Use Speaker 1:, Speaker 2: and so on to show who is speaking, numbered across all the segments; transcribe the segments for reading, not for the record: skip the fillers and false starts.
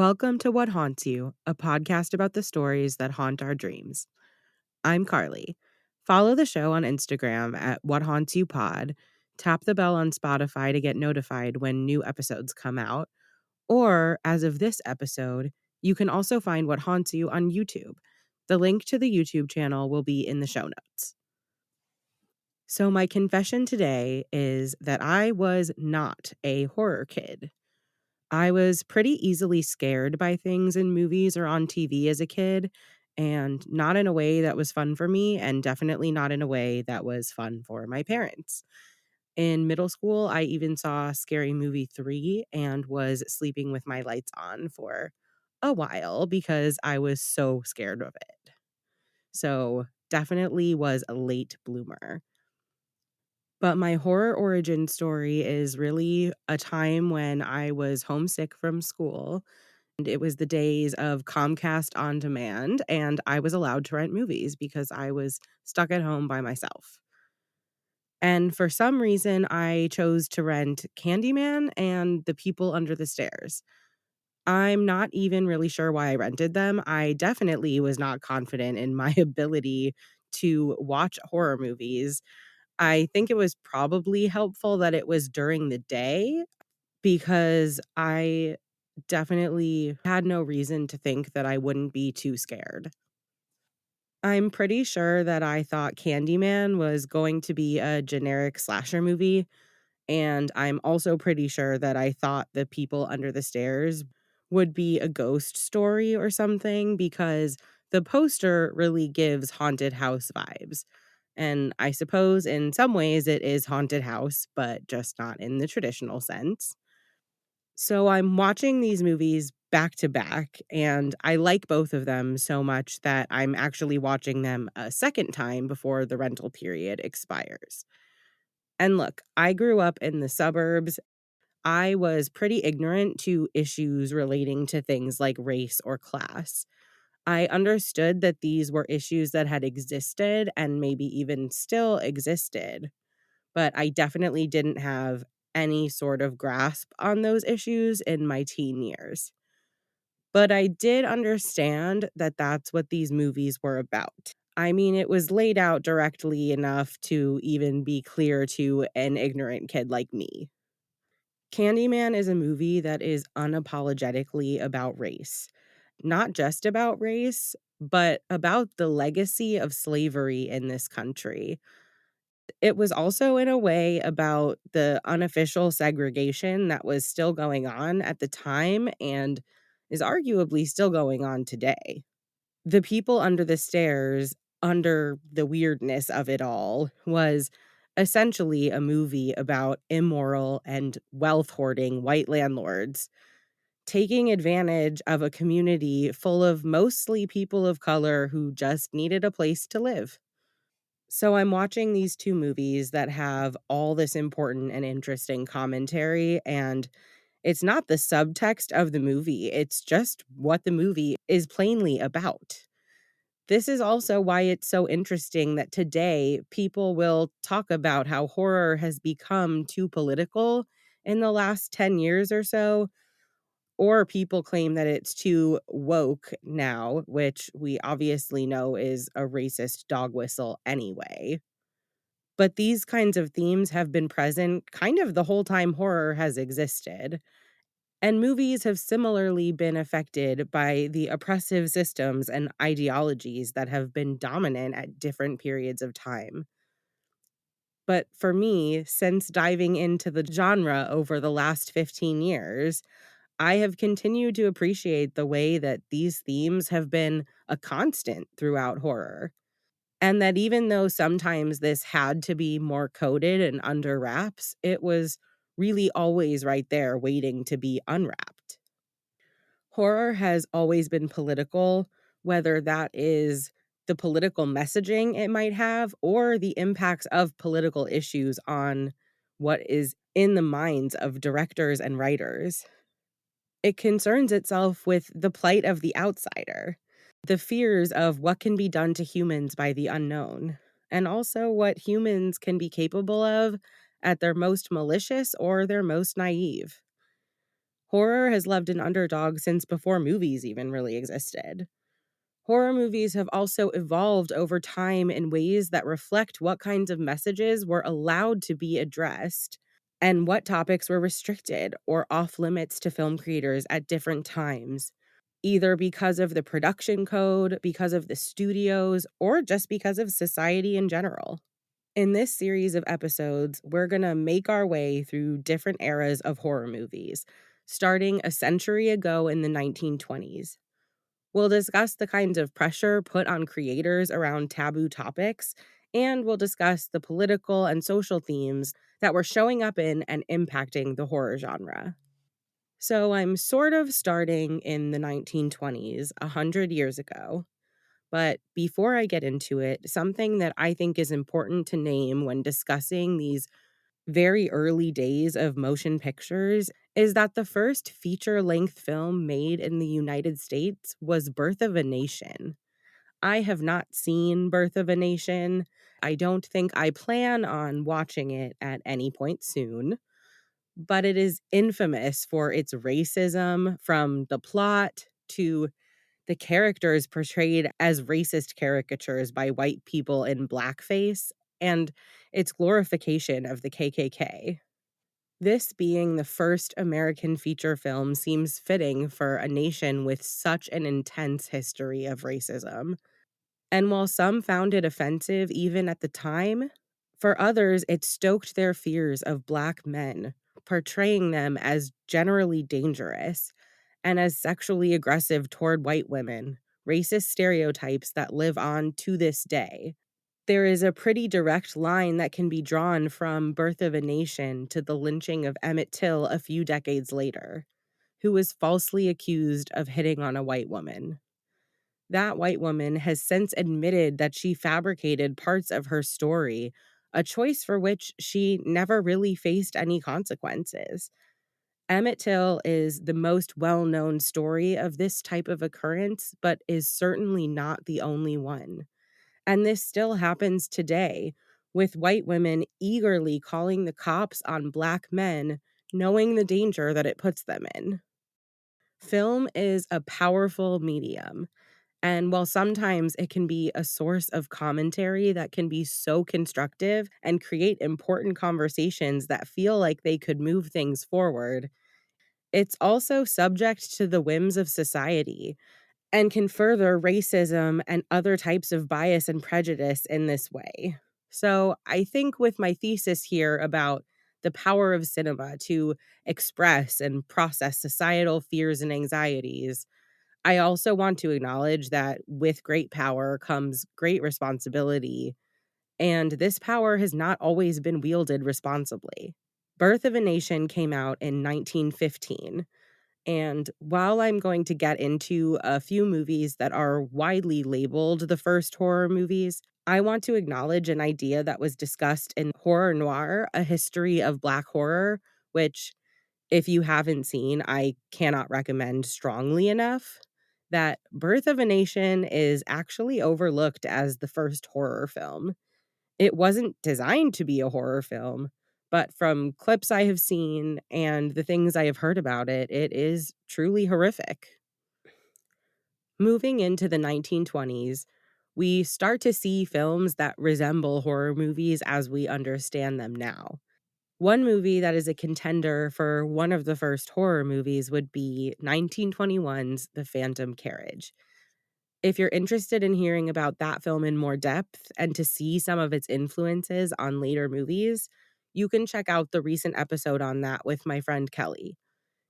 Speaker 1: Welcome to What Haunts You, a podcast about the stories that haunt our dreams. I'm Carly. Follow the show on Instagram at What Haunts You Pod. Tap the bell on Spotify to get notified when new episodes come out. Or, as of this episode, you can also find What Haunts You on YouTube. The link to the YouTube channel will be in the show notes. So, my confession today is that I was not a horror kid. I was pretty easily scared by things in movies or on TV as a kid, and not in a way that was fun for me, and definitely not in a way that was fun for my parents. In middle school, I even saw Scary Movie 3 and was sleeping with my lights on for a while because I was so scared of it. So, definitely was a late bloomer. But my horror origin story is really a time when I was homesick from school. And it was the days of Comcast On Demand, and I was allowed to rent movies because I was stuck at home by myself. And for some reason, I chose to rent Candyman and The People Under the Stairs. I'm not even really sure why I rented them. I definitely was not confident in my ability to watch horror movies. I think it was probably helpful that it was during the day because I definitely had no reason to think that I wouldn't be too scared. I'm pretty sure that I thought Candyman was going to be a generic slasher movie, and I'm also pretty sure that I thought The People Under the Stairs would be a ghost story or something because the poster really gives haunted house vibes. And I suppose in some ways it is haunted house, but just not in the traditional sense. So I'm watching these movies back to back, and I like both of them so much that I'm actually watching them a second time before the rental period expires. And look, I grew up in the suburbs. I was pretty ignorant to issues relating to things like race or class. I understood that these were issues that had existed and maybe even still existed, but I definitely didn't have any sort of grasp on those issues in my teen years. But I did understand that that's what these movies were about. I mean, it was laid out directly enough to even be clear to an ignorant kid like me. Candyman is a movie that is unapologetically about race. Not just about race, but about the legacy of slavery in this country. It was also in a way about the unofficial segregation that was still going on at the time and is arguably still going on today. The People Under the Stairs, under the weirdness of it all, was essentially a movie about immoral and wealth hoarding white landlords taking advantage of a community full of mostly people of color who just needed a place to live. So I'm watching these two movies that have all this important and interesting commentary, and it's not the subtext of the movie, it's just what the movie is plainly about. This is also why it's so interesting that today people will talk about how horror has become too political in the last 10 years or so, or people claim that it's too woke now, which we obviously know is a racist dog whistle anyway. But these kinds of themes have been present kind of the whole time horror has existed. And movies have similarly been affected by the oppressive systems and ideologies that have been dominant at different periods of time. But for me, since diving into the genre over the last 15 years, I have continued to appreciate the way that these themes have been a constant throughout horror. And that even though sometimes this had to be more coded and under wraps, it was really always right there waiting to be unwrapped. Horror has always been political, whether that is the political messaging it might have or the impacts of political issues on what is in the minds of directors and writers. It concerns itself with the plight of the outsider, the fears of what can be done to humans by the unknown, and also what humans can be capable of at their most malicious or their most naive. Horror has loved an underdog since before movies even really existed. Horror movies have also evolved over time in ways that reflect what kinds of messages were allowed to be addressed and what topics were restricted or off limits to film creators at different times, either because of the production code, because of the studios, or just because of society in general. In this series of episodes, we're going to make our way through different eras of horror movies, starting a century ago in the 1920s. We'll discuss the kinds of pressure put on creators around taboo topics, and we'll discuss the political and social themes that were showing up in and impacting the horror genre. So I'm sort of starting in the 1920s, 100 years ago. But before I get into it, something that I think is important to name when discussing these very early days of motion pictures is that the first feature length film made in the United States was Birth of a Nation. I have not seen Birth of a Nation. I don't think I plan on watching it at any point soon, but it is infamous for its racism, from the plot to the characters portrayed as racist caricatures by white people in blackface, and its glorification of the KKK. This being the first American feature film seems fitting for a nation with such an intense history of racism. And while some found it offensive even at the time, for others it stoked their fears of Black men, portraying them as generally dangerous and as sexually aggressive toward white women, racist stereotypes that live on to this day. There is a pretty direct line that can be drawn from Birth of a Nation to the lynching of Emmett Till a few decades later, who was falsely accused of hitting on a white woman. That white woman has since admitted that she fabricated parts of her story, a choice for which she never really faced any consequences. Emmett Till is the most well known story of this type of occurrence, but is certainly not the only one. And this still happens today, with white women eagerly calling the cops on Black men, knowing the danger that it puts them in. Film is a powerful medium. And while sometimes it can be a source of commentary that can be so constructive and create important conversations that feel like they could move things forward, it's also subject to the whims of society and can further racism and other types of bias and prejudice in this way. So I think with my thesis here about the power of cinema to express and process societal fears and anxieties, I also want to acknowledge that with great power comes great responsibility, and this power has not always been wielded responsibly. Birth of a Nation came out in 1915. And while I'm going to get into a few movies that are widely labeled the first horror movies, I want to acknowledge an idea that was discussed in Horror Noir, A History of Black Horror, which, if you haven't seen, I cannot recommend strongly enough. That Birth of a Nation is actually overlooked as the first horror film. It wasn't designed to be a horror film, but from clips I have seen and the things I have heard about it, it is truly horrific. Moving into the 1920s, we start to see films that resemble horror movies as we understand them now. One movie that is a contender for one of the first horror movies would be 1921's The Phantom Carriage. If you're interested in hearing about that film in more depth and to see some of its influences on later movies, you can check out the recent episode on that with my friend Kelly.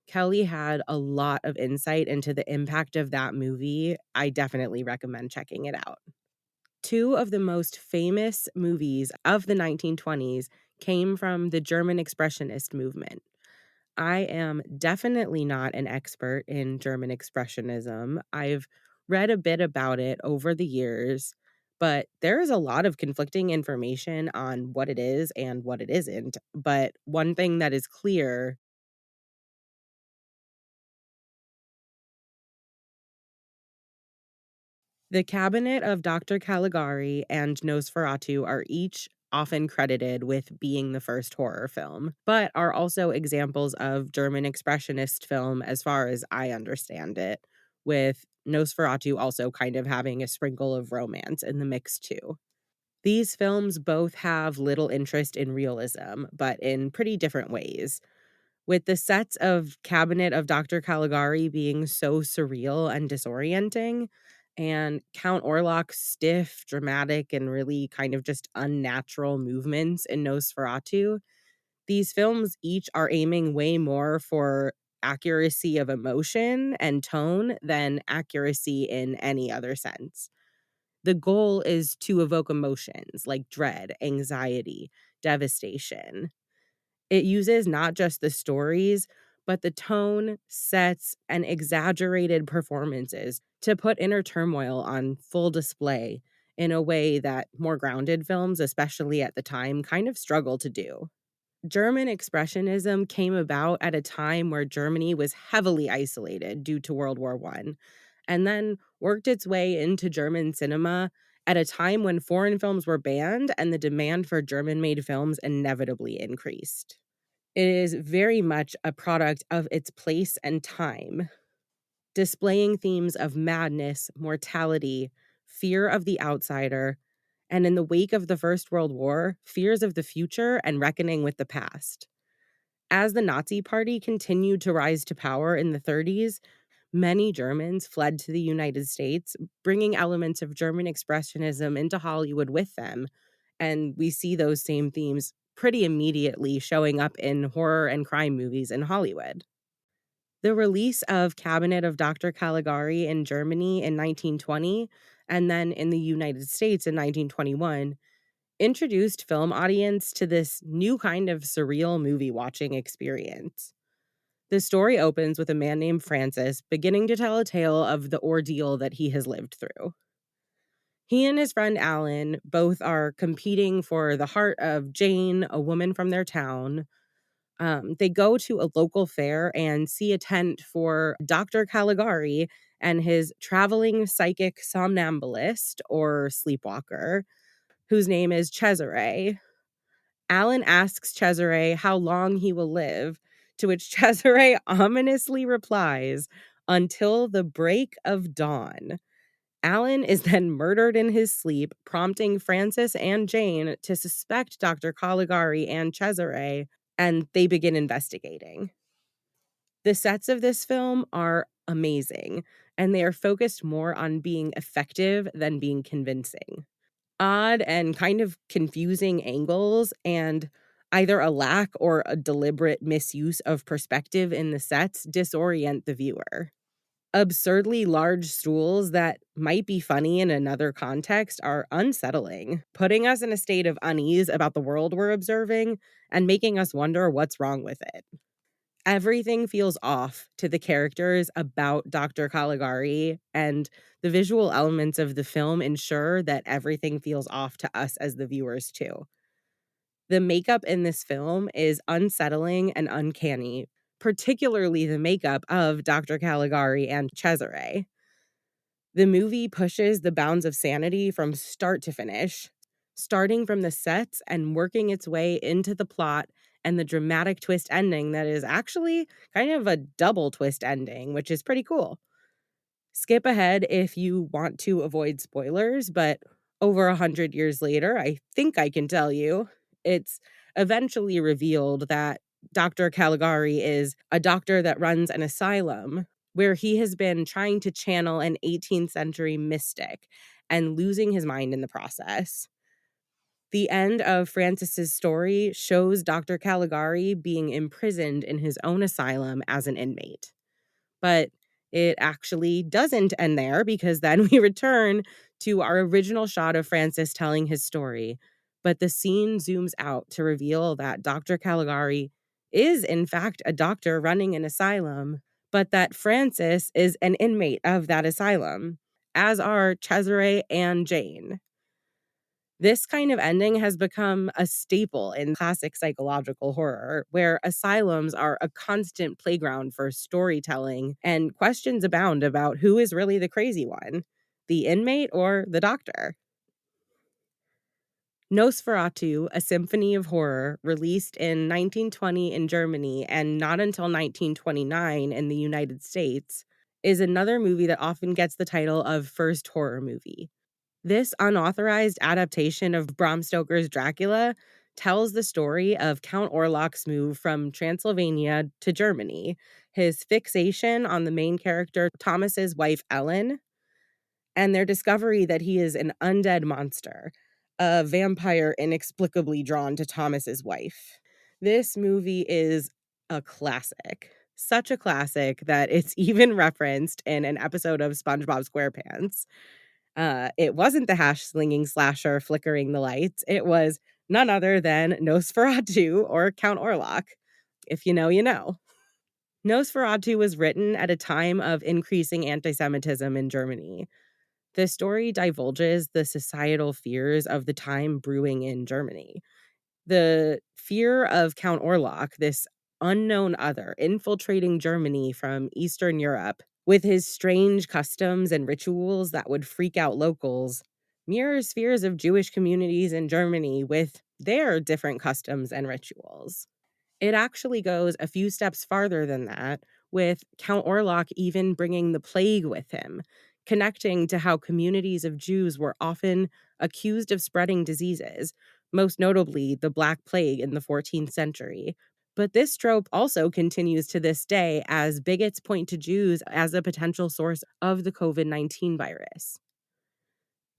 Speaker 1: Kelly had a lot of insight into the impact of that movie. I definitely recommend checking it out. Two of the most famous movies of the 1920s came from the German Expressionist movement. I am definitely not an expert in German Expressionism. I've read a bit about it over the years, but there is a lot of conflicting information on what it is and what it isn't. But one thing that is clear: The Cabinet of Dr. Caligari and Nosferatu are each often credited with being the first horror film, but are also examples of German expressionist film as far as I understand it, with Nosferatu also kind of having a sprinkle of romance in the mix too. These films both have little interest in realism, but in pretty different ways. With the sets of Cabinet of Dr. Caligari being so surreal and disorienting, and Count Orlok's stiff, dramatic, and really kind of just unnatural movements in Nosferatu, these films each are aiming way more for accuracy of emotion and tone than accuracy in any other sense. The goal is to evoke emotions like dread, anxiety, devastation. It uses not just the stories, but the tone, sets, and exaggerated performances to put inner turmoil on full display in a way that more grounded films, especially at the time, kind of struggle to do. German Expressionism came about at a time where Germany was heavily isolated due to World War I, and then worked its way into German cinema at a time when foreign films were banned and the demand for German made films inevitably increased. It is very much a product of its place and time, displaying themes of madness, mortality, fear of the outsider, and in the wake of the First World War, fears of the future and reckoning with the past. As the Nazi Party continued to rise to power in the 30s, many Germans fled to the United States, bringing elements of German Expressionism into Hollywood with them. And we see those same themes pretty immediately showing up in horror and crime movies in Hollywood. The release of Cabinet of Dr. Caligari in Germany in 1920 and then in the United States in 1921 introduced film audience to this new kind of surreal movie watching experience. The story opens with a man named Francis beginning to tell a tale of the ordeal that he has lived through. He and his friend Alan both are competing for the heart of Jane, a woman from their town. They go to a local fair and see a tent for Dr. Caligari and his traveling psychic somnambulist or sleepwalker, whose name is Cesare. Alan asks Cesare how long he will live, to which Cesare ominously replies, "Until the break of dawn." Alan is then murdered in his sleep, prompting Francis and Jane to suspect Dr. Caligari and Cesare, and they begin investigating. The sets of this film are amazing, and they are focused more on being effective than being convincing. Odd and kind of confusing angles and either a lack or a deliberate misuse of perspective in the sets disorient the viewer. Absurdly large stools that might be funny in another context are unsettling, putting us in a state of unease about the world we're observing and making us wonder what's wrong with it. Everything feels off to the characters about Dr. Caligari, and the visual elements of the film ensure that everything feels off to us as the viewers, too. The makeup in this film is unsettling and uncanny, particularly the makeup of Dr. Caligari and Cesare. The movie pushes the bounds of sanity from start to finish, starting from the sets and working its way into the plot and the dramatic twist ending that is actually kind of a double twist ending, which is pretty cool. Skip ahead if you want to avoid spoilers, but over 100 years later, I think I can tell you, it's eventually revealed that Dr. Caligari is a doctor that runs an asylum where he has been trying to channel an 18th century mystic and losing his mind in the process. The end of Francis's story shows Dr. Caligari being imprisoned in his own asylum as an inmate. But it actually doesn't end there, because then we return to our original shot of Francis telling his story. But the scene zooms out to reveal that Dr. Caligari is, in fact, a doctor running an asylum, but that Francis is an inmate of that asylum, as are Cesare and Jane. This kind of ending has become a staple in classic psychological horror, where asylums are a constant playground for storytelling and questions abound about who is really the crazy one, the inmate or the doctor. Nosferatu, A Symphony of Horror, released in 1920 in Germany and not until 1929 in the United States, is another movie that often gets the title of first horror movie. This unauthorized adaptation of Bram Stoker's Dracula tells the story of Count Orlok's move from Transylvania to Germany, his fixation on the main character Thomas's wife Ellen, and their discovery that he is an undead monster, a vampire inexplicably drawn to Thomas's wife. This movie is a classic. Such a classic that it's even referenced in an episode of SpongeBob SquarePants. It wasn't the hash slinging slasher flickering the lights. It was none other than Nosferatu or Count Orlok. If you know, you know. Nosferatu was written at a time of increasing anti Semitism in Germany. The story divulges the societal fears of the time brewing in Germany. The fear of Count Orlok, this unknown other infiltrating Germany from Eastern Europe with his strange customs and rituals that would freak out locals, mirrors fears of Jewish communities in Germany with their different customs and rituals. It actually goes a few steps farther than that, with Count Orlok even bringing the plague with him, connecting to how communities of Jews were often accused of spreading diseases, most notably the Black Plague in the 14th century. But this trope also continues to this day as bigots point to Jews as a potential source of the COVID-19 virus.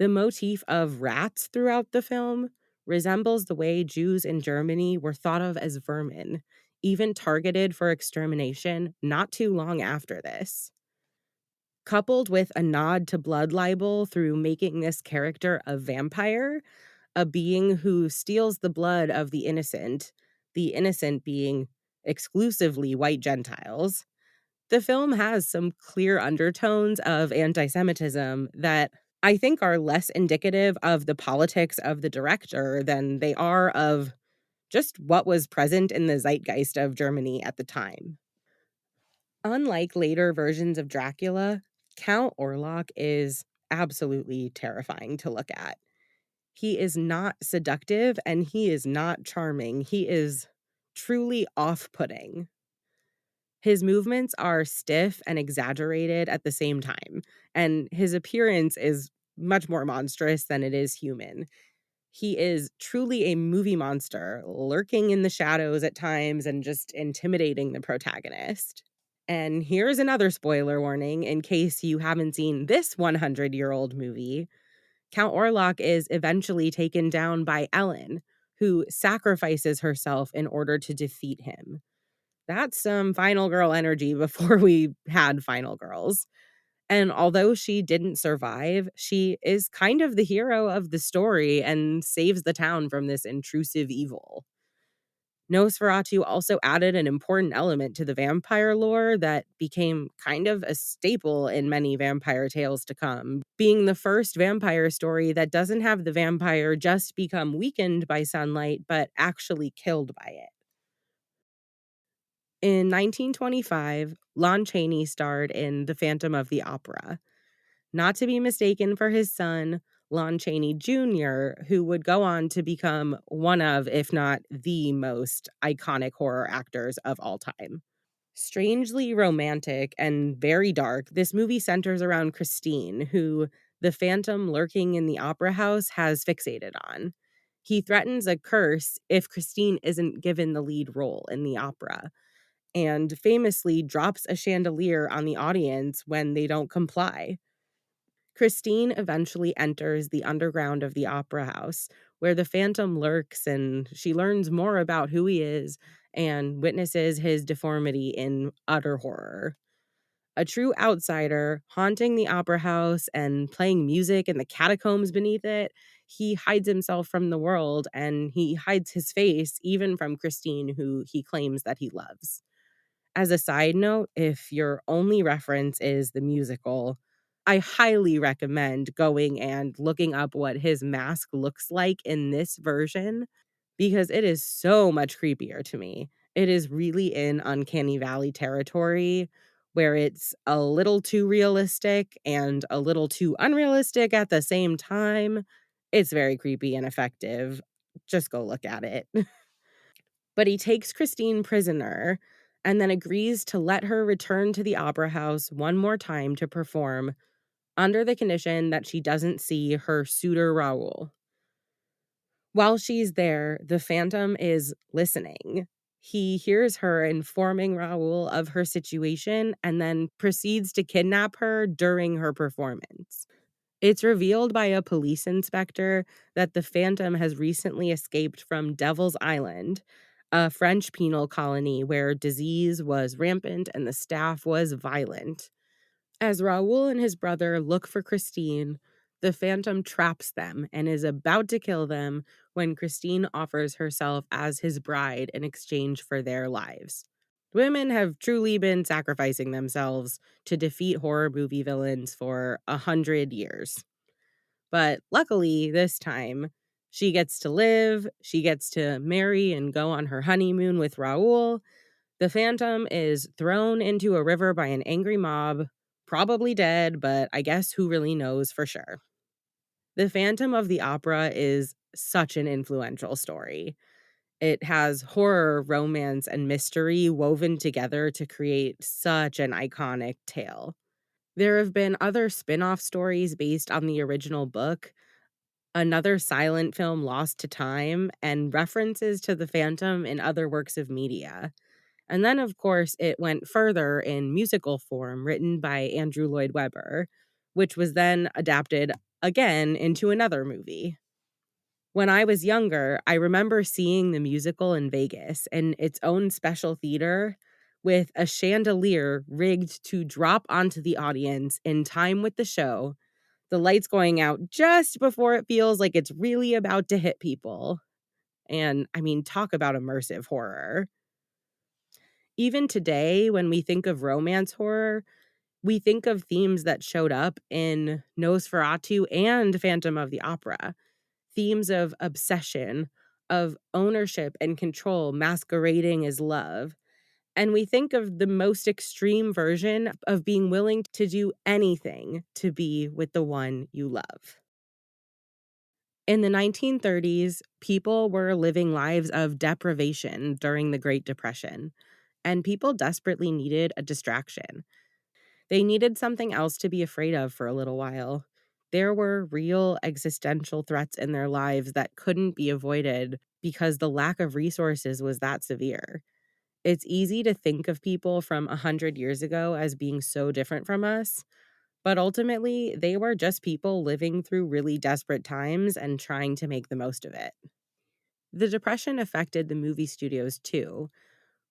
Speaker 1: The motif of rats throughout the film resembles the way Jews in Germany were thought of as vermin, even targeted for extermination not too long after this. Coupled with a nod to blood libel through making this character a vampire, a being who steals the blood of the innocent being exclusively white Gentiles, the film has some clear undertones of anti Semitism that I think are less indicative of the politics of the director than they are of just what was present in the zeitgeist of Germany at the time. Unlike later versions of Dracula, Count Orlok is absolutely terrifying to look at. He is not seductive and he is not charming. He is truly off putting. His movements are stiff and exaggerated at the same time, and his appearance is much more monstrous than it is human. He is truly a movie monster, lurking in the shadows at times and just intimidating the protagonist. And here's another spoiler warning in case you haven't seen this 100-year-old movie. Count Orlok is eventually taken down by Ellen, who sacrifices herself in order to defeat him. That's some final girl energy before we had final girls. And although she didn't survive, she is kind of the hero of the story and saves the town from this intrusive evil. Nosferatu also added an important element to the vampire lore that became kind of a staple in many vampire tales to come, being the first vampire story that doesn't have the vampire just become weakened by sunlight, but actually killed by it. In 1925, Lon Chaney starred in The Phantom of the Opera, not to be mistaken for his son, Lon Chaney Jr., who would go on to become one of, if not the most iconic horror actors of all time. Strangely romantic and very dark, this movie centers around Christine, who the phantom lurking in the opera house has fixated on. He threatens a curse if Christine isn't given the lead role in the opera, and famously drops a chandelier on the audience when they don't comply. Christine eventually enters the underground of the opera house, where the phantom lurks, and she learns more about who he is and witnesses his deformity in utter horror. A true outsider, haunting the opera house and playing music in the catacombs beneath it, he hides himself from the world and he hides his face even from Christine, who he claims that he loves. As a side note, if your only reference is the musical, I highly recommend going and looking up what his mask looks like in this version because it is so much creepier to me. It is really in Uncanny Valley territory where it's a little too realistic and a little too unrealistic at the same time. It's very creepy and effective. Just go look at it. But he takes Christine prisoner and then agrees to let her return to the opera house one more time to perform under the condition that she doesn't see her suitor Raoul. While she's there, the Phantom is listening. He hears her informing Raoul of her situation and then proceeds to kidnap her during her performance. It's revealed by a police inspector that the Phantom has recently escaped from Devil's Island, a French penal colony where disease was rampant and the staff was violent. As Raoul and his brother look for Christine, the Phantom traps them and is about to kill them when Christine offers herself as his bride in exchange for their lives. Women have truly been sacrificing themselves to defeat horror movie villains for 100 years. But luckily, this time, she gets to live, she gets to marry and go on her honeymoon with Raoul. The Phantom is thrown into a river by an angry mob, probably dead, but I guess who really knows for sure. The Phantom of the Opera is such an influential story. It has horror, romance, and mystery woven together to create such an iconic tale. There have been other spin off stories based on the original book, another silent film lost to time, and references to the Phantom in other works of media. And then, of course, it went further in musical form, written by Andrew Lloyd Webber, which was then adapted again into another movie. When I was younger, I remember seeing the musical in Vegas in its own special theater with a chandelier rigged to drop onto the audience in time with the show, the lights going out just before it feels like it's really about to hit people. And I mean, talk about immersive horror. Even today, when we think of romance horror, we think of themes that showed up in Nosferatu and Phantom of the Opera. Themes of obsession, of ownership and control masquerading as love. And we think of the most extreme version of being willing to do anything to be with the one you love. In the 1930s, people were living lives of deprivation during the Great Depression, and people desperately needed a distraction. They needed something else to be afraid of for a little while. There were real existential threats in their lives that couldn't be avoided because the lack of resources was that severe. It's easy to think of people from 100 years ago as being so different from us, but ultimately, they were just people living through really desperate times and trying to make the most of it. The Depression affected the movie studios too,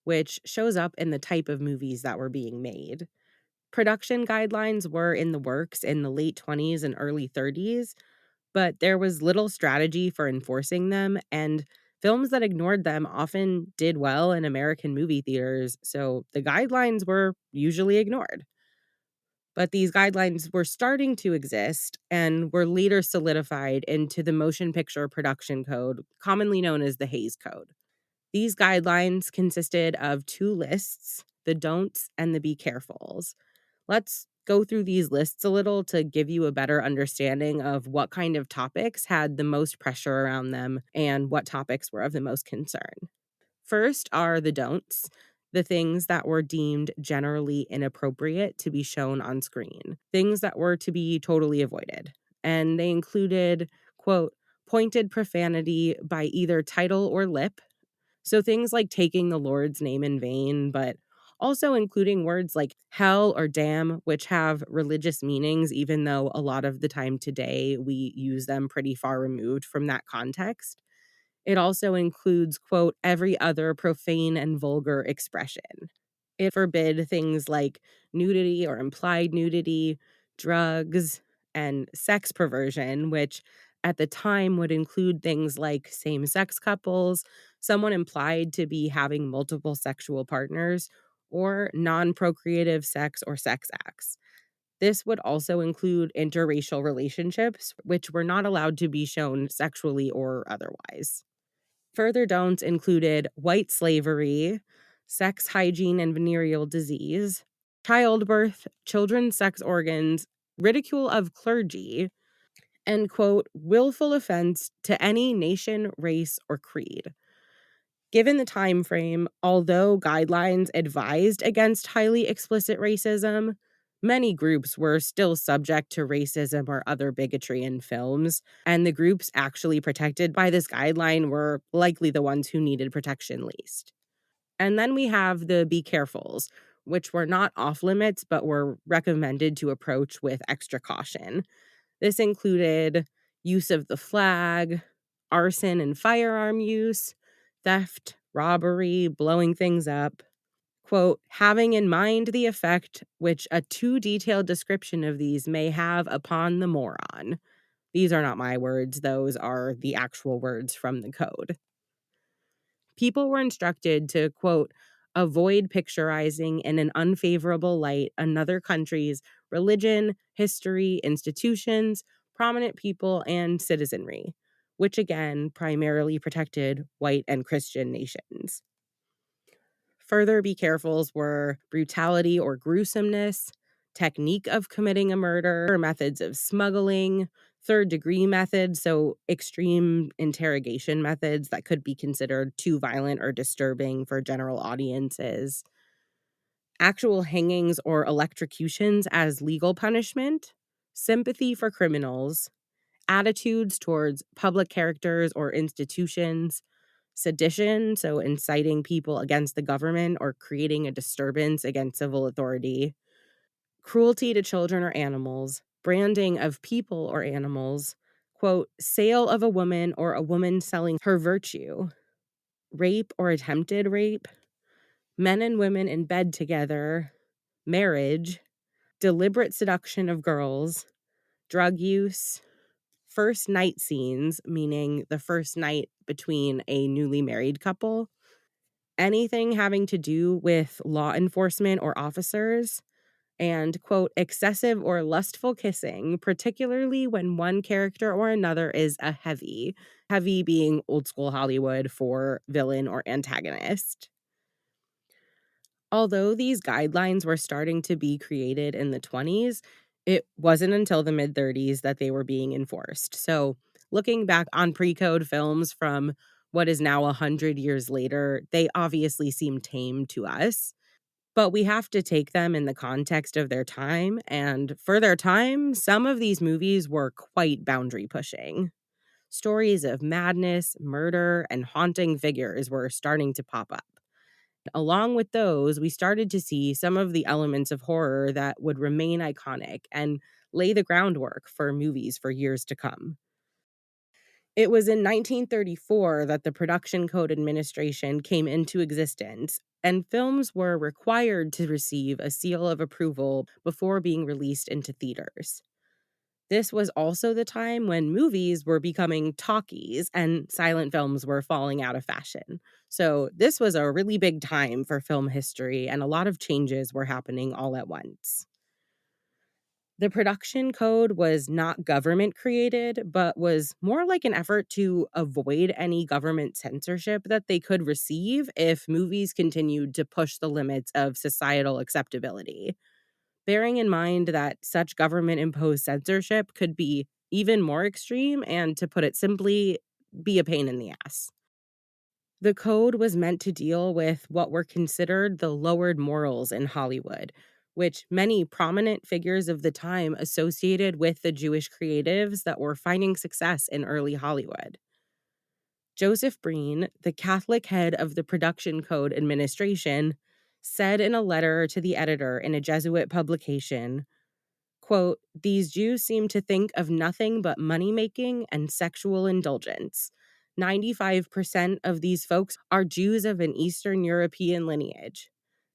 Speaker 1: which shows up in the type of movies that were being made. Production guidelines were in the works in the late 20s and early 30s, but there was little strategy for enforcing them, and films that ignored them often did well in American movie theaters, so the guidelines were usually ignored. But these guidelines were starting to exist and were later solidified into the Motion Picture Production Code, commonly known as the Hays Code. These guidelines consisted of two lists, the don'ts and the be carefuls. Let's go through these lists a little to give you a better understanding of what kind of topics had the most pressure around them and what topics were of the most concern. First are the don'ts, the things that were deemed generally inappropriate to be shown on screen, things that were to be totally avoided. And they included, quote, pointed profanity by either title or lip. So things like taking the Lord's name in vain, but also including words like hell or damn, which have religious meanings, even though a lot of the time today we use them pretty far removed from that context. It also includes, quote, every other profane and vulgar expression. It forbid things like nudity or implied nudity, drugs, and sex perversion, which at the time would include things like same sex couples, someone implied to be having multiple sexual partners, or non procreative sex or sex acts. This would also include interracial relationships, which were not allowed to be shown sexually or otherwise. Further don'ts included white slavery, sex hygiene and venereal disease, childbirth, children's sex organs, ridicule of clergy, and, quote, willful offense to any nation, race, or creed. Given the time frame, although guidelines advised against highly explicit racism, many groups were still subject to racism or other bigotry in films, and the groups actually protected by this guideline were likely the ones who needed protection least. And then we have the be carefuls, which were not off limits but were recommended to approach with extra caution. This included use of the flag, arson and firearm use, theft, robbery, blowing things up. Quote, having in mind the effect which a too detailed description of these may have upon the moron. These are not my words, those are the actual words from the code. People were instructed to, quote, avoid picturizing in an unfavorable light another country's religion, history, institutions, prominent people, and citizenry, which again primarily protected white and Christian nations. Further be carefuls were brutality or gruesomeness, technique of committing a murder, methods of smuggling, third degree methods, so extreme interrogation methods that could be considered too violent or disturbing for general audiences, actual hangings or electrocutions as legal punishment, sympathy for criminals, attitudes towards public characters or institutions, sedition, so inciting people against the government or creating a disturbance against civil authority, cruelty to children or animals, branding of people or animals, quote, sale of a woman or a woman selling her virtue, rape or attempted rape, men and women in bed together, marriage, deliberate seduction of girls, drug use, first night scenes, meaning the first night between a newly married couple, anything having to do with law enforcement or officers, and, quote, excessive or lustful kissing, particularly when one character or another is a heavy being old school Hollywood for villain or antagonist. Although these guidelines were starting to be created in the 20s, it wasn't until the mid 30s that they were being enforced. So, looking back on pre code films from what is now 100 years later, they obviously seem tame to us, but we have to take them in the context of their time. And for their time, some of these movies were quite boundary pushing. Stories of madness, murder, and haunting figures were starting to pop up. Along with those, we started to see some of the elements of horror that would remain iconic and lay the groundwork for movies for years to come. It was in 1934 that the Production Code Administration came into existence, and films were required to receive a seal of approval before being released into theaters. This was also the time when movies were becoming talkies and silent films were falling out of fashion. So, this was a really big time for film history, and a lot of changes were happening all at once. The production code was not government created, but was more like an effort to avoid any government censorship that they could receive if movies continued to push the limits of societal acceptability, bearing in mind that such government imposed censorship could be even more extreme and, to put it simply, be a pain in the ass. The code was meant to deal with what were considered the lowered morals in Hollywood, which many prominent figures of the time associated with the Jewish creatives that were finding success in early Hollywood. Joseph Breen, the Catholic head of the Production Code Administration, said in a letter to the editor in a Jesuit publication, quote, these Jews seem to think of nothing but money making and sexual indulgence. 95% of these folks are Jews of an Eastern European lineage.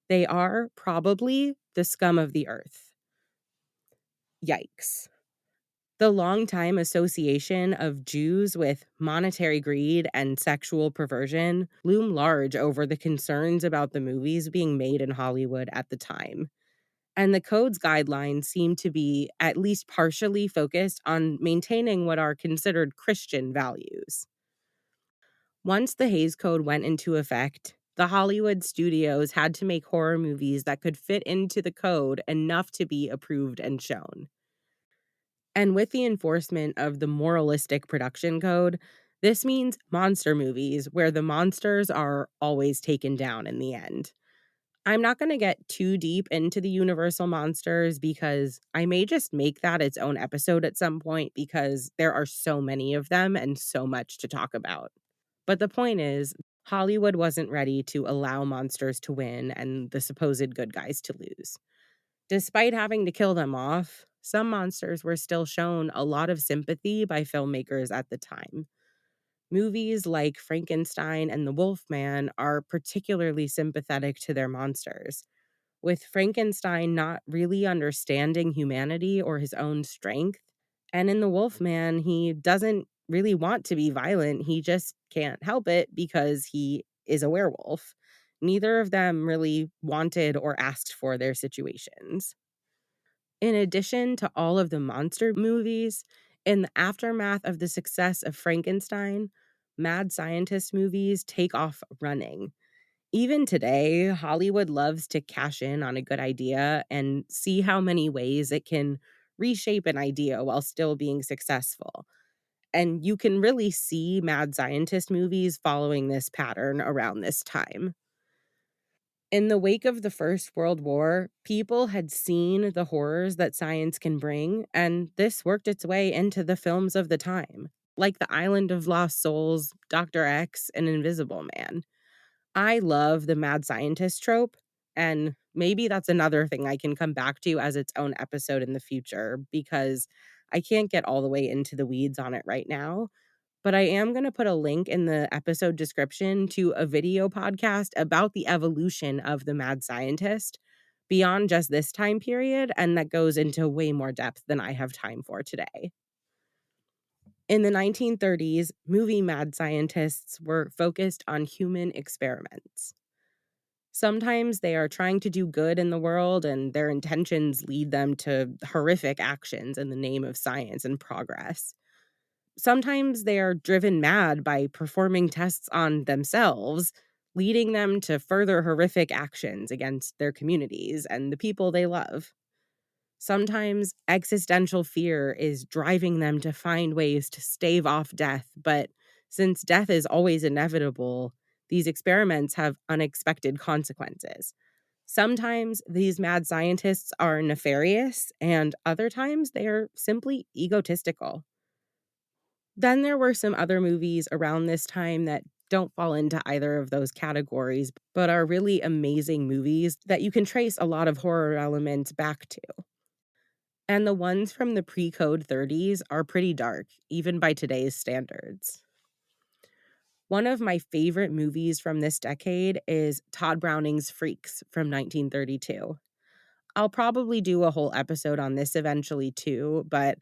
Speaker 1: They are probably the scum of the earth. Yikes. The longtime association of Jews with monetary greed and sexual perversion loom large over the concerns about the movies being made in Hollywood at the time. And the code's guidelines seem to be at least partially focused on maintaining what are considered Christian values. Once the Hays Code went into effect, the Hollywood studios had to make horror movies that could fit into the code enough to be approved and shown. And with the enforcement of the moralistic production code, this means monster movies where the monsters are always taken down in the end. I'm not going to get too deep into the Universal monsters because I may just make that its own episode at some point because there are so many of them and so much to talk about. But the point is, Hollywood wasn't ready to allow monsters to win and the supposed good guys to lose. Despite having to kill them off, some monsters were still shown a lot of sympathy by filmmakers at the time. Movies like Frankenstein and the Wolfman are particularly sympathetic to their monsters, with Frankenstein not really understanding humanity or his own strength. And in the Wolfman, he doesn't really want to be violent. He just can't help it because he is a werewolf. Neither of them really wanted or asked for their situations. In addition to all of the monster movies, in the aftermath of the success of Frankenstein, mad scientist movies take off running. Even today, Hollywood loves to cash in on a good idea and see how many ways it can reshape an idea while still being successful. And you can really see mad scientist movies following this pattern around this time. In the wake of the First World War, people had seen the horrors that science can bring, and this worked its way into the films of the time, like The Island of Lost Souls, Dr. X, and Invisible Man. I love the mad scientist trope, and maybe that's another thing I can come back to as its own episode in the future because I can't get all the way into the weeds on it right now. But I am going to put a link in the episode description to a video podcast about the evolution of the mad scientist beyond just this time period, and that goes into way more depth than I have time for today. In the 1930s, movie mad scientists were focused on human experiments. Sometimes they are trying to do good in the world, and their intentions lead them to horrific actions in the name of science and progress. Sometimes they are driven mad by performing tests on themselves, leading them to further horrific actions against their communities and the people they love. Sometimes existential fear is driving them to find ways to stave off death, but since death is always inevitable, these experiments have unexpected consequences. Sometimes these mad scientists are nefarious, and other times they are simply egotistical. Then there were some other movies around this time that don't fall into either of those categories, but are really amazing movies that you can trace a lot of horror elements back to. And the ones from the pre-code 30s are pretty dark, even by today's standards. One of my favorite movies from this decade is Todd Browning's Freaks from 1932. I'll probably do a whole episode on this eventually too, but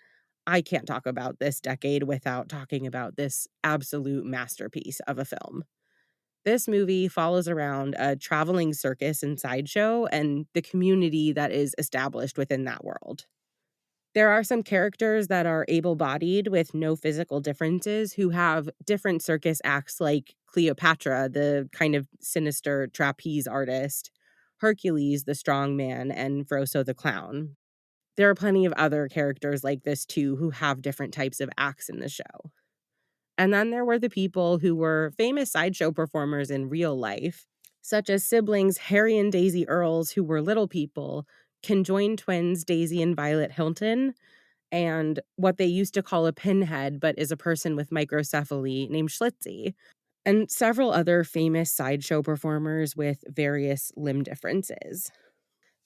Speaker 1: I can't talk about this decade without talking about this absolute masterpiece of a film. This movie follows around a traveling circus and sideshow and the community that is established within that world. There are some characters that are able-bodied with no physical differences who have different circus acts like Cleopatra, the kind of sinister trapeze artist, Hercules, the strong man, and Froso the clown. There are plenty of other characters like this too who have different types of acts in the show. And then there were the people who were famous sideshow performers in real life, such as siblings Harry and Daisy Earls, who were little people, conjoined twins Daisy and Violet Hilton, and what they used to call a pinhead, but is a person with microcephaly named Schlitzie, and several other famous sideshow performers with various limb differences.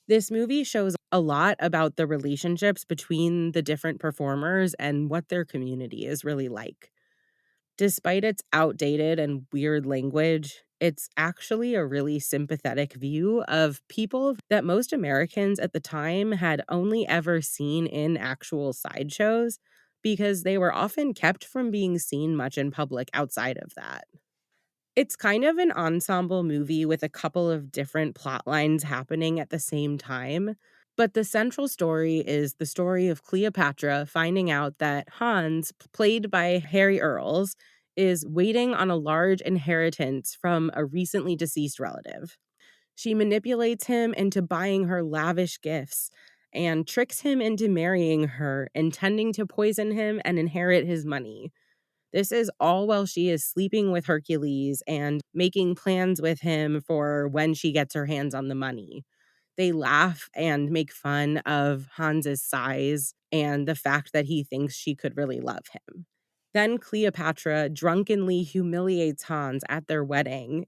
Speaker 1: This movie shows a lot about the relationships between the different performers and what their community is really like. Despite its outdated and weird language, it's actually a really sympathetic view of people that most Americans at the time had only ever seen in actual sideshows because they were often kept from being seen much in public outside of that. It's kind of an ensemble movie with a couple of different plot lines happening at the same time. But the central story is the story of Cleopatra finding out that Hans, played by Harry Earls, is waiting on a large inheritance from a recently deceased relative. She manipulates him into buying her lavish gifts, and tricks him into marrying her, intending to poison him and inherit his money. This is all while she is sleeping with Hercules and making plans with him for when she gets her hands on the money. They laugh and make fun of Hans's size and the fact that he thinks she could really love him. Then Cleopatra drunkenly humiliates Hans at their wedding.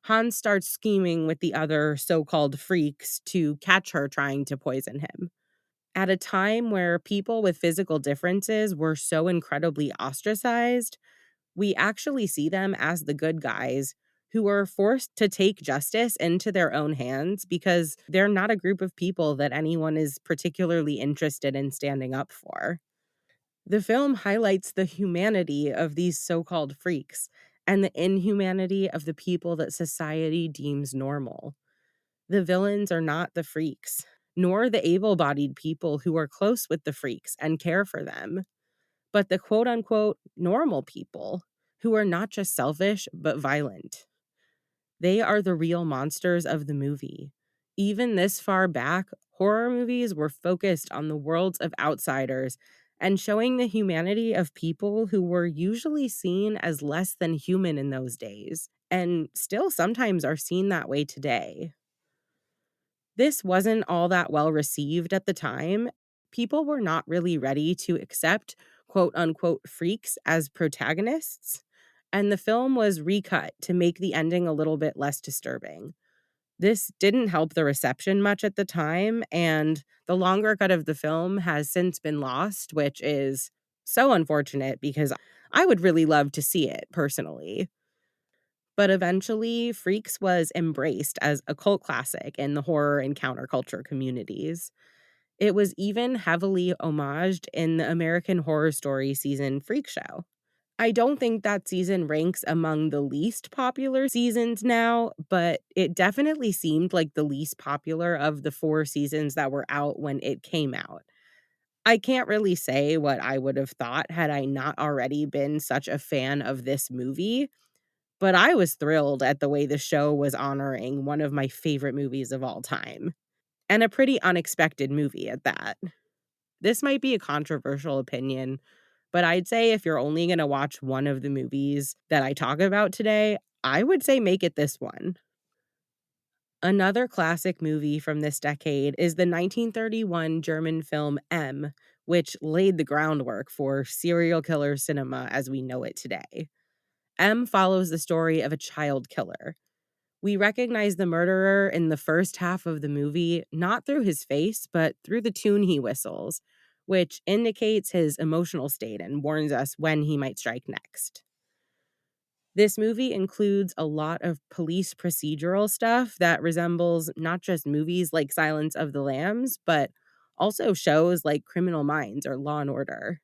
Speaker 1: Hans starts scheming with the other so-called freaks to catch her trying to poison him. At a time where people with physical differences were so incredibly ostracized, we actually see them as the good guys who are forced to take justice into their own hands because they're not a group of people that anyone is particularly interested in standing up for. The film highlights the humanity of these so-called freaks and the inhumanity of the people that society deems normal. The villains are not the freaks, nor the able-bodied people who are close with the freaks and care for them, but the quote-unquote normal people who are not just selfish but violent. They are the real monsters of the movie. Even this far back, horror movies were focused on the worlds of outsiders and showing the humanity of people who were usually seen as less than human in those days, and still sometimes are seen that way today. This wasn't all that well received at the time. People were not really ready to accept quote unquote freaks as protagonists, and the film was recut to make the ending a little bit less disturbing. This didn't help the reception much at the time, and the longer cut of the film has since been lost, which is so unfortunate because I would really love to see it personally. But eventually, Freaks was embraced as a cult classic in the horror and counterculture communities. It was even heavily homaged in the American Horror Story season Freak Show. I don't think that season ranks among the least popular seasons now, but it definitely seemed like the least popular of the 4 seasons that were out when it came out. I can't really say what I would have thought had I not already been such a fan of this movie, but I was thrilled at the way the show was honoring one of my favorite movies of all time, and a pretty unexpected movie at that. This might be a controversial opinion, but I'd say if you're only gonna watch one of the movies that I talk about today, I would say make it this one. Another classic movie from this decade is the 1931 German film M, which laid the groundwork for serial killer cinema as we know it today. M follows the story of a child killer. We recognize the murderer in the first half of the movie, not through his face, but through the tune he whistles, which indicates his emotional state and warns us when he might strike next. This movie includes a lot of police procedural stuff that resembles not just movies like Silence of the Lambs, but also shows like Criminal Minds or Law and Order.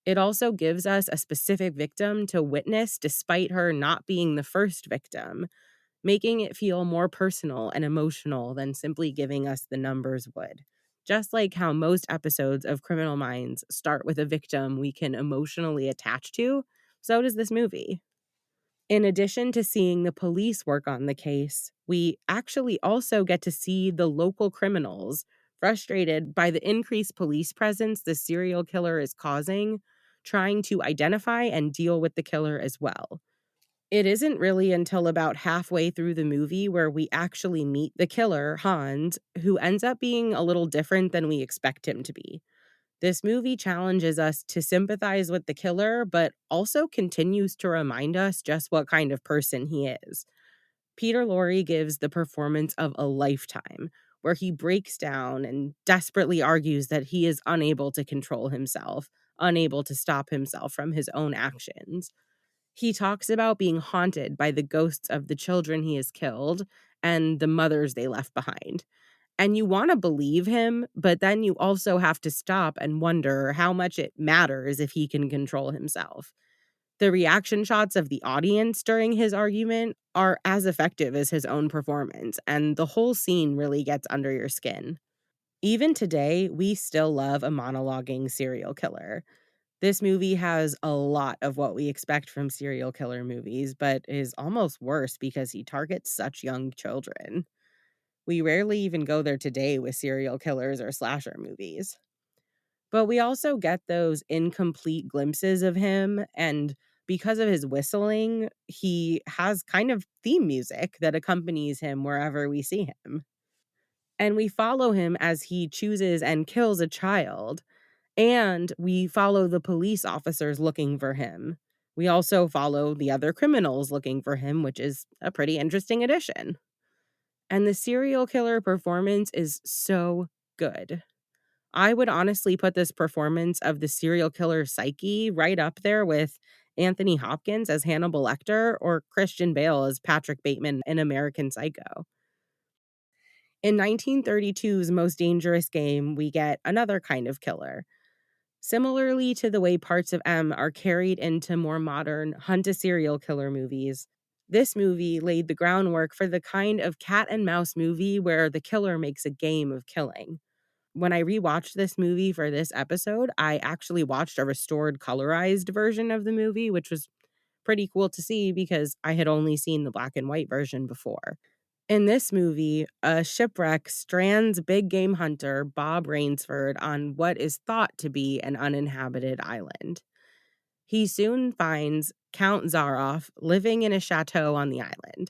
Speaker 1: It also gives us a specific victim to witness despite her not being the first victim, making it feel more personal and emotional than simply giving us the numbers would. Just like how most episodes of Criminal Minds start with a victim we can emotionally attach to, so does this movie. In addition to seeing the police work on the case, we actually also get to see the local criminals, frustrated by the increased police presence the serial killer is causing, trying to identify and deal with the killer as well. It isn't really until about halfway through the movie where we actually meet the killer, Hans, who ends up being a little different than we expect him to be. This movie challenges us to sympathize with the killer, but also continues to remind us just what kind of person he is. Peter Lorre gives the performance of a lifetime, where he breaks down and desperately argues that he is unable to control himself, unable to stop himself from his own actions. He talks about being haunted by the ghosts of the children he has killed and the mothers they left behind. And you want to believe him, but then you also have to stop and wonder how much it matters if he can control himself. The reaction shots of the audience during his argument are as effective as his own performance, and the whole scene really gets under your skin. Even today, we still love a monologuing serial killer. This movie has a lot of what we expect from serial killer movies, but is almost worse because he targets such young children. We rarely even go there today with serial killers or slasher movies. But we also get those incomplete glimpses of him, and because of his whistling, he has kind of theme music that accompanies him wherever we see him. And we follow him as he chooses and kills a child, and we follow the police officers looking for him. We also follow the other criminals looking for him, which is a pretty interesting addition. And the serial killer performance is so good. I would honestly put this performance of the serial killer psyche right up there with Anthony Hopkins as Hannibal Lecter or Christian Bale as Patrick Bateman in American Psycho. In 1932's Most Dangerous Game, we get another kind of killer. Similarly to the way parts of M are carried into more modern hunt a serial killer movies, this movie laid the groundwork for the kind of cat and mouse movie where the killer makes a game of killing. When I rewatched this movie for this episode, I actually watched a restored colorized version of the movie, which was pretty cool to see because I had only seen the black and white version before. In this movie, a shipwreck strands big game hunter Bob Rainsford on what is thought to be an uninhabited island. He soon finds Count Zaroff living in a chateau on the island,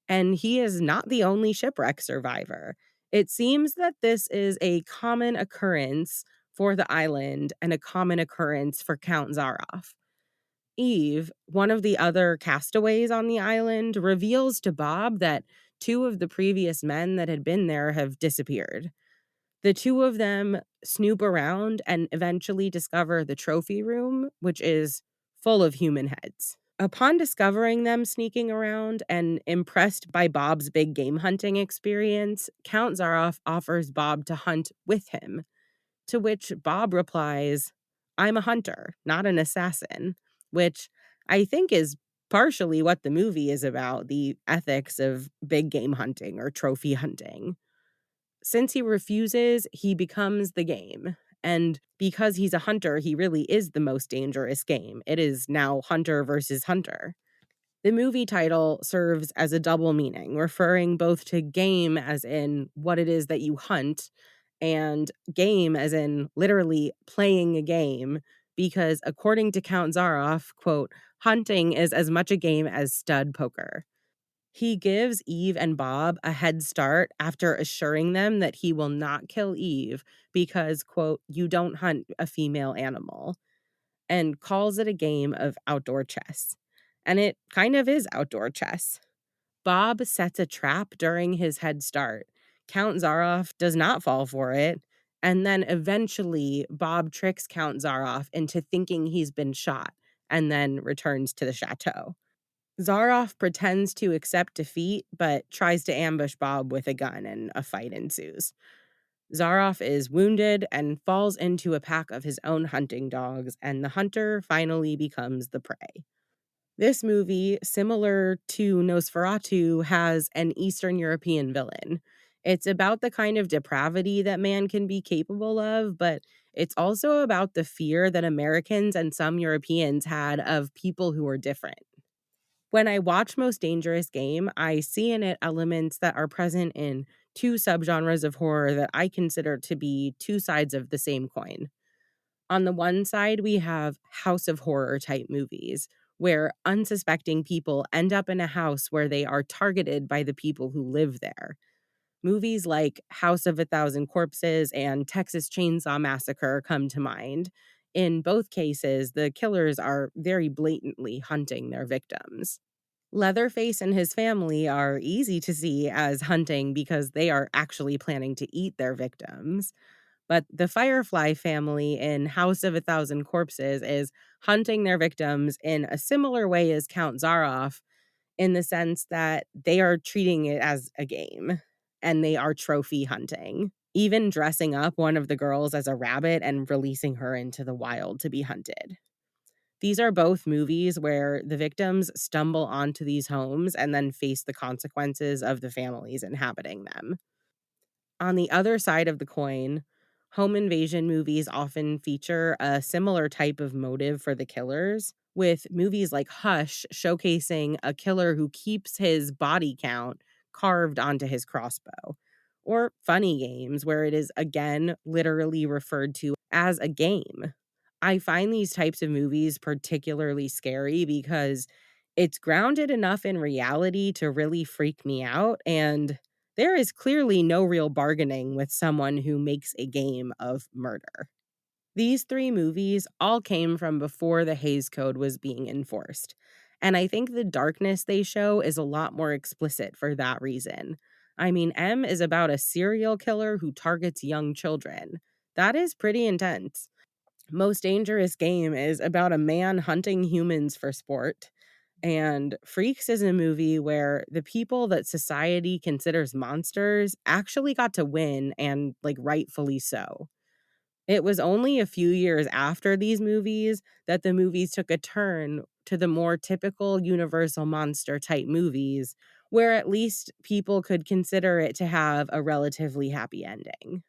Speaker 1: and he is not the only shipwreck survivor. It seems that this is a common occurrence for the island and a common occurrence for Count Zaroff. Eve, one of the other castaways on the island, reveals to Bob that two of the previous men that had been there have disappeared. The two of them snoop around and eventually discover the trophy room, which is full of human heads. Upon discovering them sneaking around and impressed by Bob's big game hunting experience, Count Zaroff offers Bob to hunt with him, to which Bob replies, "I'm a hunter, not an assassin," which I think is partially what the movie is about, the ethics of big game hunting or trophy hunting. Since he refuses, he becomes the game. And because he's a hunter, he really is the most dangerous game. It is now hunter versus hunter. The movie title serves as a double meaning, referring both to game as in what it is that you hunt, and game as in literally playing a game, because according to Count Zaroff, quote, hunting is as much a game as stud poker. He gives Eve and Bob a head start after assuring them that he will not kill Eve because, quote, you don't hunt a female animal, and calls it a game of outdoor chess. And it kind of is outdoor chess. Bob sets a trap during his head start. Count Zaroff does not fall for it. And then eventually, Bob tricks Count Zaroff into thinking he's been shot and then returns to the chateau. Zaroff pretends to accept defeat, but tries to ambush Bob with a gun, and a fight ensues. Zaroff is wounded and falls into a pack of his own hunting dogs, and the hunter finally becomes the prey. This movie, similar to Nosferatu, has an Eastern European villain. It's about the kind of depravity that man can be capable of, but it's also about the fear that Americans and some Europeans had of people who are different. When I watch Most Dangerous Game, I see in it elements that are present in two subgenres of horror that I consider to be two sides of the same coin. On the one side, we have house of horror type movies, where unsuspecting people end up in a house where they are targeted by the people who live there. Movies like House of a Thousand Corpses and Texas Chainsaw Massacre come to mind. In both cases, the killers are very blatantly hunting their victims. Leatherface and his family are easy to see as hunting because they are actually planning to eat their victims. But the Firefly family in House of a Thousand Corpses is hunting their victims in a similar way as Count Zaroff, in the sense that they are treating it as a game and they are trophy hunting, even dressing up one of the girls as a rabbit and releasing her into the wild to be hunted. These are both movies where the victims stumble onto these homes and then face the consequences of the families inhabiting them. On the other side of the coin, home invasion movies often feature a similar type of motive for the killers, with movies like Hush showcasing a killer who keeps his body count carved onto his crossbow. Or funny games, where it is again literally referred to as a game. I find these types of movies particularly scary because it's grounded enough in reality to really freak me out, and there is clearly no real bargaining with someone who makes a game of murder. These three movies all came from before the Hays Code was being enforced. And I think the darkness they show is a lot more explicit for that reason. I mean, M is about a serial killer who targets young children. That is pretty intense. Most Dangerous Game is about a man hunting humans for sport. And Freaks is a movie where the people that society considers monsters actually got to win, and like rightfully so. It was only a few years after these movies that the movies took a turn to the more typical Universal monster type movies, where at least people could consider it to have a relatively happy ending.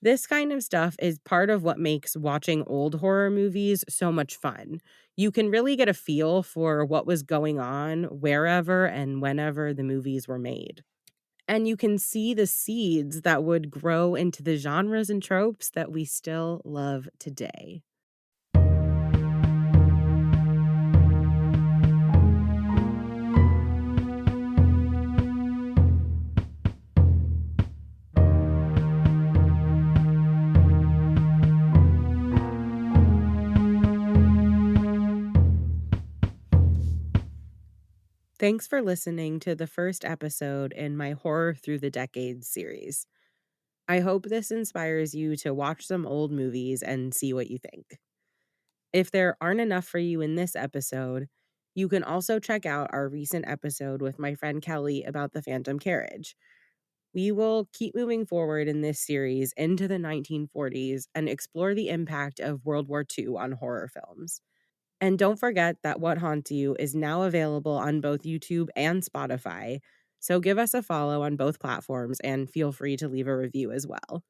Speaker 1: This kind of stuff is part of what makes watching old horror movies so much fun. You can really get a feel for what was going on wherever and whenever the movies were made. And you can see the seeds that would grow into the genres and tropes that we still love today. Thanks for listening to the first episode in my Horror Through the Decades series. I hope this inspires you to watch some old movies and see what you think. If there aren't enough for you in this episode, you can also check out our recent episode with my friend Kelly about the Phantom Carriage. We will keep moving forward in this series into the 1940s and explore the impact of World War II on horror films. And don't forget that What Haunts You is now available on both YouTube and Spotify, so give us a follow on both platforms and feel free to leave a review as well.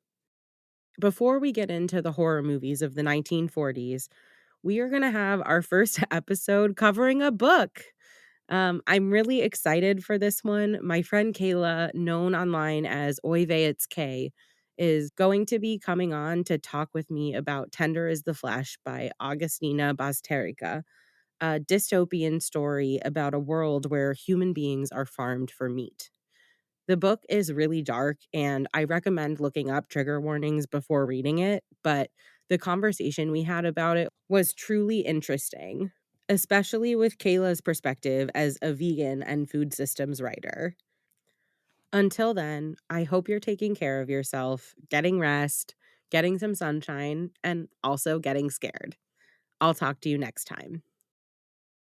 Speaker 1: Before we get into the horror movies of the 1940s, we are going to have our first episode covering a book. I'm really excited for this one. My friend Kayla, known online as Oy Vey It's K, is going to be coming on to talk with me about Tender is the Flesh by Augustina Bazterrica, a dystopian story about a world where human beings are farmed for meat. The book is really dark, and I recommend looking up trigger warnings before reading it, but the conversation we had about it was truly interesting, especially with Kayla's perspective as a vegan and food systems writer. Until then, I hope you're taking care of yourself, getting rest, getting some sunshine, and also getting scared. I'll talk to you next time.